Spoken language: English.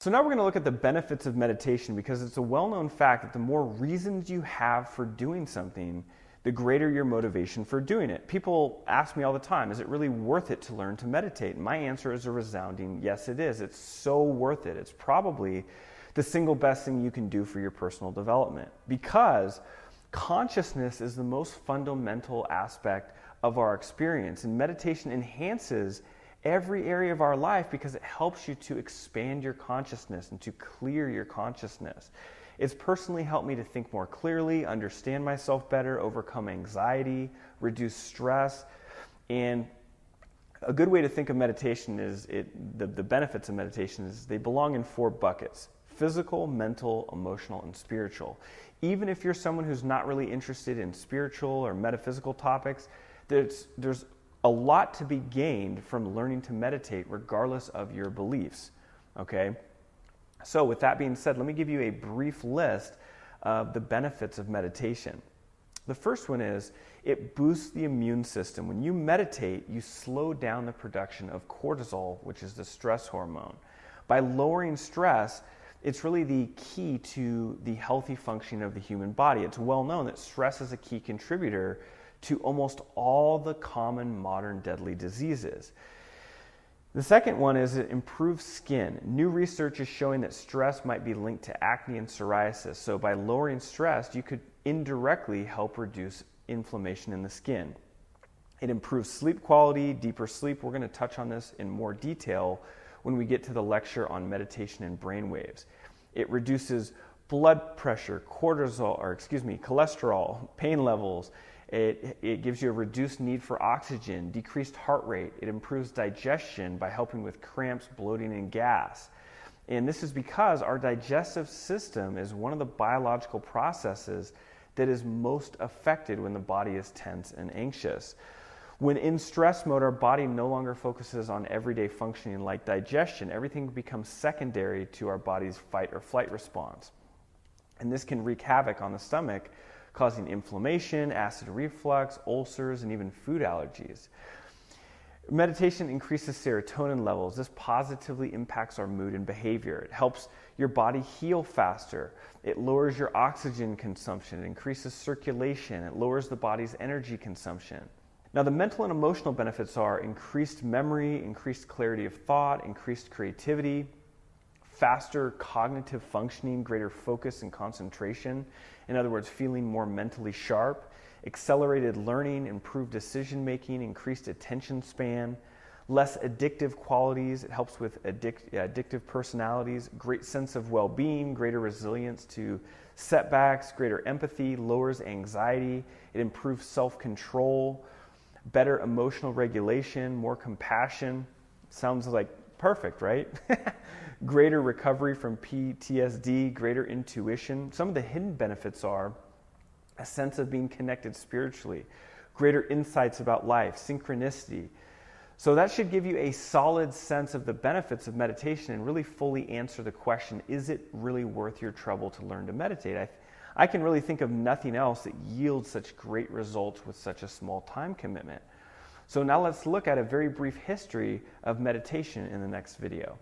So now we're going to look at the benefits of meditation, because it's a well-known fact that the more reasons you have for doing something, the greater your motivation for doing it. People ask me all the time, is it really worth it to learn to meditate? And my answer is a resounding yes, it is. It's so worth it. It's probably the single best thing you can do for your personal development, because consciousness is the most fundamental aspect of our experience, and meditation enhances every area of our life because it helps you to expand your consciousness and to clear your consciousness. It's personally helped me to think more clearly, understand myself better, overcome anxiety, reduce stress. And a good way to think of meditation is, the benefits of meditation is they belong in 4 buckets: physical, mental, emotional, and spiritual. Even if you're someone who's not really interested in spiritual or metaphysical topics, there's a lot to be gained from learning to meditate regardless of your beliefs, okay? So with that being said, let me give you a brief list of the benefits of meditation. The first one is it boosts the immune system. When you meditate, you slow down the production of cortisol, which is the stress hormone. By lowering stress, it's really the key to the healthy functioning of the human body. It's well known that stress is a key contributor to almost all the common modern deadly diseases. The second one is it improves skin. New research is showing that stress might be linked to acne and psoriasis. So by lowering stress, you could indirectly help reduce inflammation in the skin. It improves sleep quality, deeper sleep. We're going to touch on this in more detail when we get to the lecture on meditation and brain waves. It reduces blood pressure, cholesterol, pain levels. It gives you a reduced need for oxygen, decreased heart rate. It improves digestion by helping with cramps, bloating, and gas. And this is because our digestive system is one of the biological processes that is most affected when the body is tense and anxious. When in stress mode, our body no longer focuses on everyday functioning like digestion. Everything becomes secondary to our body's fight or flight response. And this can wreak havoc on the stomach, causing inflammation, acid reflux, ulcers, and even food allergies. Meditation increases serotonin levels. This positively impacts our mood and behavior. It helps your body heal faster. It lowers your oxygen consumption. It increases circulation. It lowers the body's energy consumption. Now, the mental and emotional benefits are increased memory, increased clarity of thought, increased creativity, faster cognitive functioning, greater focus and concentration. In other words, feeling more mentally sharp, accelerated learning, improved decision-making, increased attention span, less addictive qualities. It helps with addictive personalities, great sense of well-being, greater resilience to setbacks, greater empathy, lowers anxiety. It improves self-control, better emotional regulation, more compassion. Sounds like perfect, right? Greater recovery from PTSD, greater intuition. Some of the hidden benefits are a sense of being connected spiritually, greater insights about life, synchronicity. So that should give you a solid sense of the benefits of meditation and really fully answer the question, is it really worth your trouble to learn to meditate? I can really think of nothing else that yields such great results with such a small time commitment. So now let's look at a very brief history of meditation in the next video.